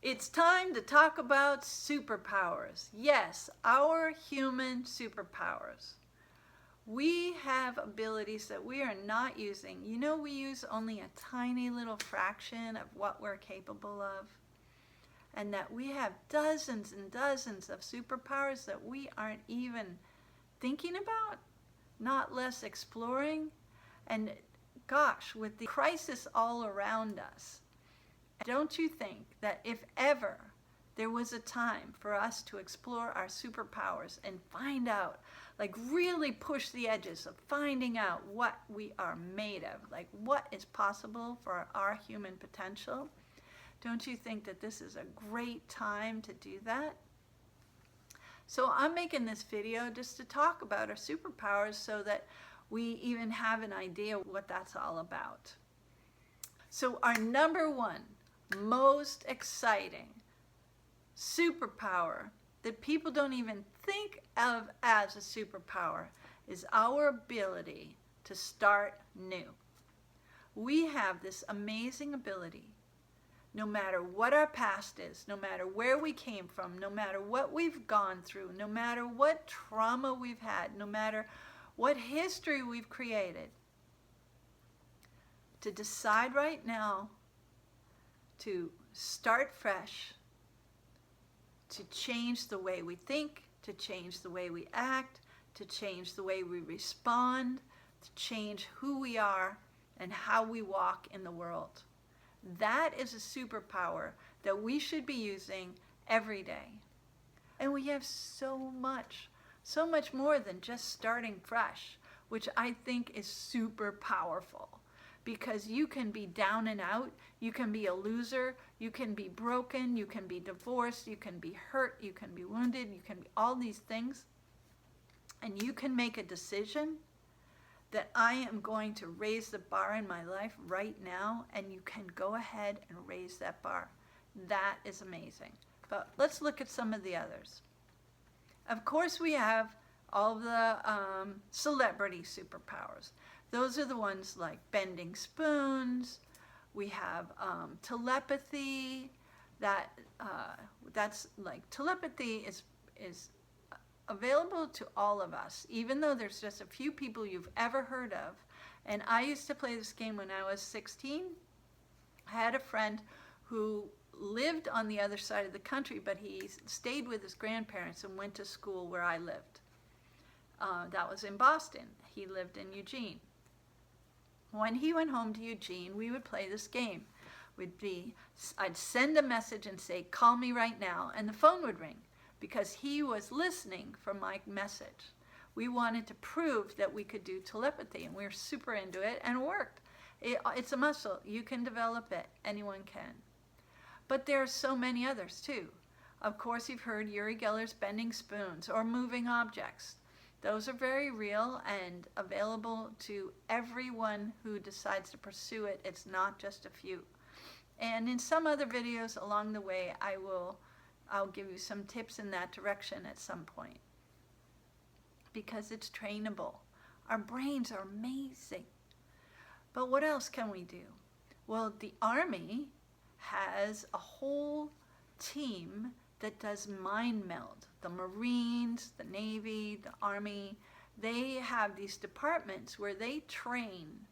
It's time to talk about superpowers. Yes, our human superpowers. We have abilities that we are not using. You know, we use only a tiny little fraction of what we're capable of. And that we have dozens and dozens of superpowers that we aren't even thinking about, not less exploring. And gosh, with the crisis all around us, don't you think that if ever there was a time for us to explore our superpowers and find out, like really push the edges of finding out what we are made of, like what is possible for our human potential? Don't you think that this is a great time to do that? So I'm making this video just to talk about our superpowers so that we even have an idea what that's all about. So our number one most exciting superpower that people don't even think of as a superpower is our ability to start new. We have this amazing ability, no matter what our past is, no matter where we came from, no matter what we've gone through, no matter what trauma we've had, no matter what history we've created, to decide right now to start fresh, to change the way we think, to change the way we act, to change the way we respond, to change who we are and how we walk in the world. That is a superpower that we should be using every day. And we have so much more than just starting fresh, which I think is super powerful. Because you can be down and out, you can be a loser, you can be broken, you can be divorced, you can be hurt, you can be wounded, you can be all these things. And you can make a decision that I am going to raise the bar in my life right now, and you can go ahead and raise that bar. That is amazing. But let's look at some of the others. Of course, we have all the celebrity superpowers. Those are the ones like bending spoons. We have telepathy. That's like telepathy is available to all of us, even though there's just a few people you've ever heard of. And I used to play this game when I was 16. I had a friend who lived on the other side of the country, but he stayed with his grandparents and went to school where I lived. That was in Boston. He lived in Eugene. When he went home to Eugene, we would play this game. I'd send a message and say, "Call me right now," and the phone would ring because he was listening for my message. We wanted to prove that we could do telepathy, and we were super into it, and it worked. It's a muscle. You can develop it. Anyone can. But there are so many others, too. Of course, you've heard Uri Geller's bending spoons or moving objects. Those are very real and available to everyone who decides to pursue it. It's not just a few. And in some other videos along the way, I'll give you some tips in that direction at some point. Because it's trainable. Our brains are amazing. But what else can we do? Well, the Army has a whole team that does mind meld. The Marines, the Navy, the Army, they have these departments where they train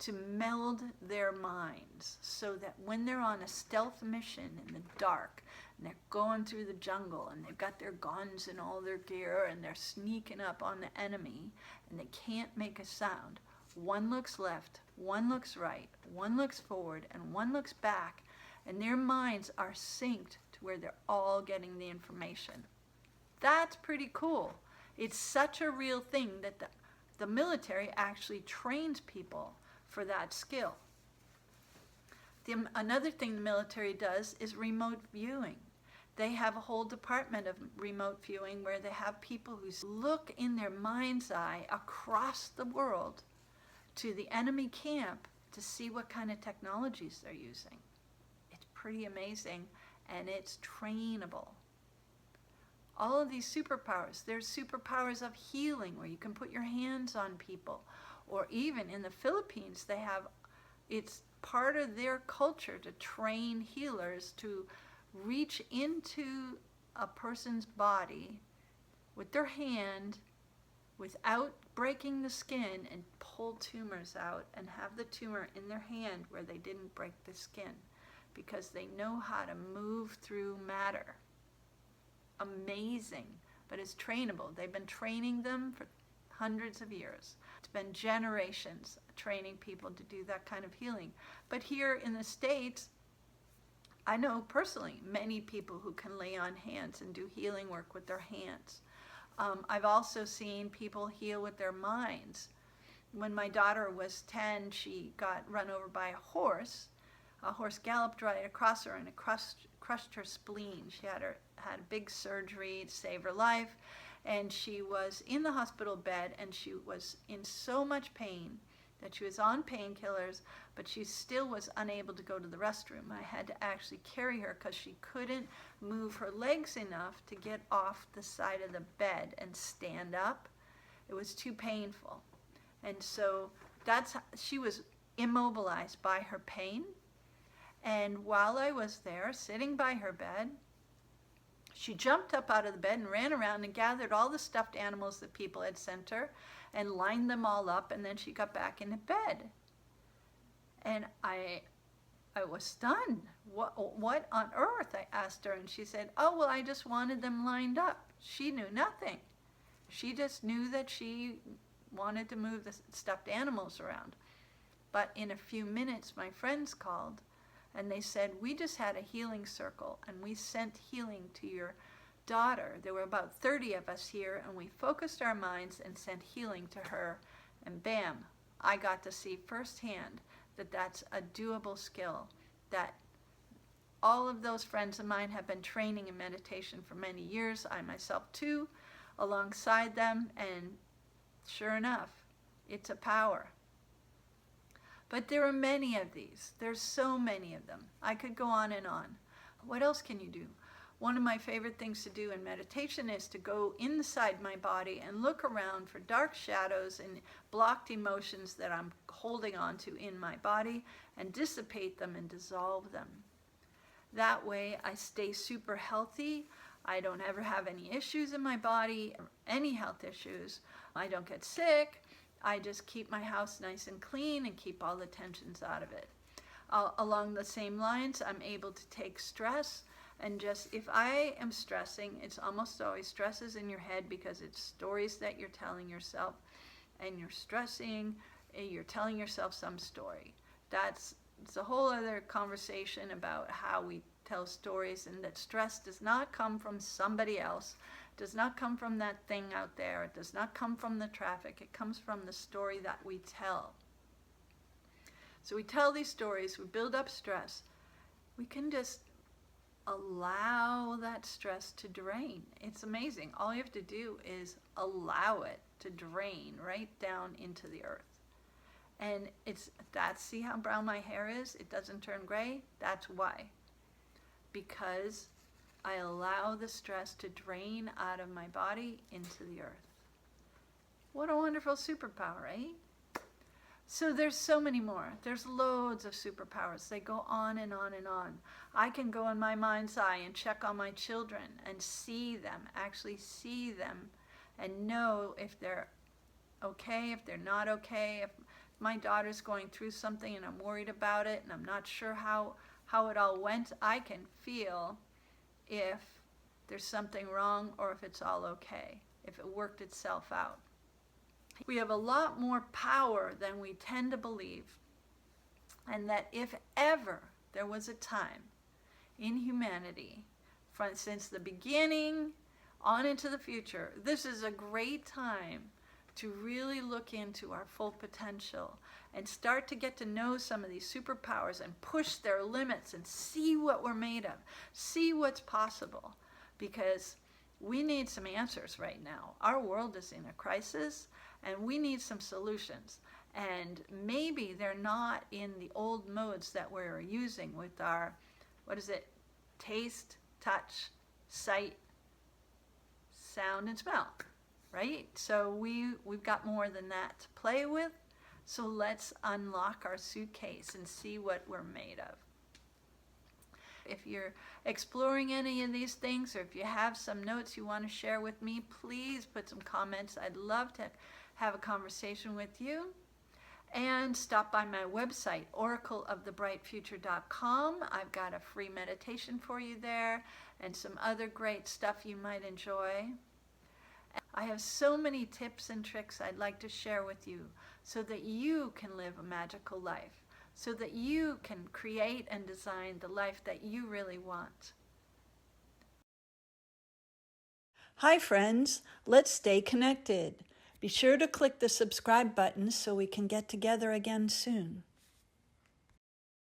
to meld their minds so that when they're on a stealth mission in the dark and they're going through the jungle and they've got their guns and all their gear and they're sneaking up on the enemy and they can't make a sound, one looks left, one looks right, one looks forward, and one looks back, and their minds are synced to where they're all getting the information. That's pretty cool. It's such a real thing that the military actually trains people for that skill. Another thing the military does is remote viewing. They have a whole department of remote viewing where they have people who look in their mind's eye across the world to the enemy camp to see what kind of technologies they're using. It's pretty amazing, and it's trainable. All of these superpowers, there's superpowers of healing where you can put your hands on people, or even in the Philippines it's part of their culture to train healers to reach into a person's body with their hand without breaking the skin and pull tumors out and have the tumor in their hand where they didn't break the skin, because they know how to move through matter. Amazing, but it's trainable. They've been training them for hundreds of years. It's been generations training people to do that kind of healing. But here in the States, I know personally many people who can lay on hands and do healing work with their hands. I've also seen people heal with their minds. When my daughter was 10, she got run over by a horse. A horse galloped right across her and it crushed her spleen. She had a big surgery to save her life, and she was in the hospital bed, and she was in so much pain that she was on painkillers, but she still was unable to go to the restroom. I had to actually carry her because she couldn't move her legs enough to get off the side of the bed and stand up. It was too painful. And so she was immobilized by her pain. And while I was there, sitting by her bed, she jumped up out of the bed and ran around and gathered all the stuffed animals that people had sent her and lined them all up, and then she got back into bed. And I was stunned. What on earth? I asked her, and she said, oh, well, I just wanted them lined up. She knew nothing. She just knew that she wanted to move the stuffed animals around. But in a few minutes, my friends called, and they said, we just had a healing circle, and we sent healing to your daughter. There were about 30 of us here, and we focused our minds and sent healing to her, and bam, I got to see firsthand that that's a doable skill, that all of those friends of mine have been training in meditation for many years, I myself too, alongside them, and sure enough, it's a power. But there are many of these. There's so many of them. I could go on and on. What else can you do? One of my favorite things to do in meditation is to go inside my body and look around for dark shadows and blocked emotions that I'm holding on to in my body and dissipate them and dissolve them. That way I stay super healthy. I don't ever have any issues in my body, any health issues. I don't get sick. I just keep my house nice and clean and keep all the tensions out of it. Along the same lines, I'm able to take stress and just, if I am stressing, it's almost always stresses in your head because it's stories that you're telling yourself, and you're stressing, and you're telling yourself some story. It's a whole other conversation about how we tell stories, and that stress does not come from somebody else, does not come from that thing out there, it does not come from the traffic, it comes from the story that we tell. So we tell these stories, we build up stress. We can just allow that stress to drain. It's amazing. All you have to do is allow it to drain right down into the earth. And see how brown my hair is? It doesn't turn gray? That's why. Because I allow the stress to drain out of my body into the earth. What a wonderful superpower, eh? So there's so many more. There's loads of superpowers. They go on and on and on. I can go in my mind's eye and check on my children and see them, actually see them, and know if they're okay, if they're not okay, if my daughter's going through something and I'm worried about it and I'm not sure how it all went. I can feel if there's something wrong or if it's all okay, if it worked itself out. We have a lot more power than we tend to believe, and that if ever there was a time in humanity, since the beginning on into the future, this is a great time to really look into our full potential and start to get to know some of these superpowers and push their limits and see what we're made of, see what's possible, because we need some answers right now. Our world is in a crisis, and we need some solutions. And maybe they're not in the old modes that we're using with our, taste, touch, sight, sound, and smell, right? So we've got more than that to play with. So let's unlock our suitcase and see what we're made of. If you're exploring any of these things, or if you have some notes you want to share with me, please put some comments. I'd love to have a conversation with you. And stop by my website, oracleofthebrightfuture.com. I've got a free meditation for you there and some other great stuff you might enjoy. I have so many tips and tricks I'd like to share with you so that you can live a magical life, so that you can create and design the life that you really want. Hi friends, let's stay connected. Be sure to click the subscribe button so we can get together again soon.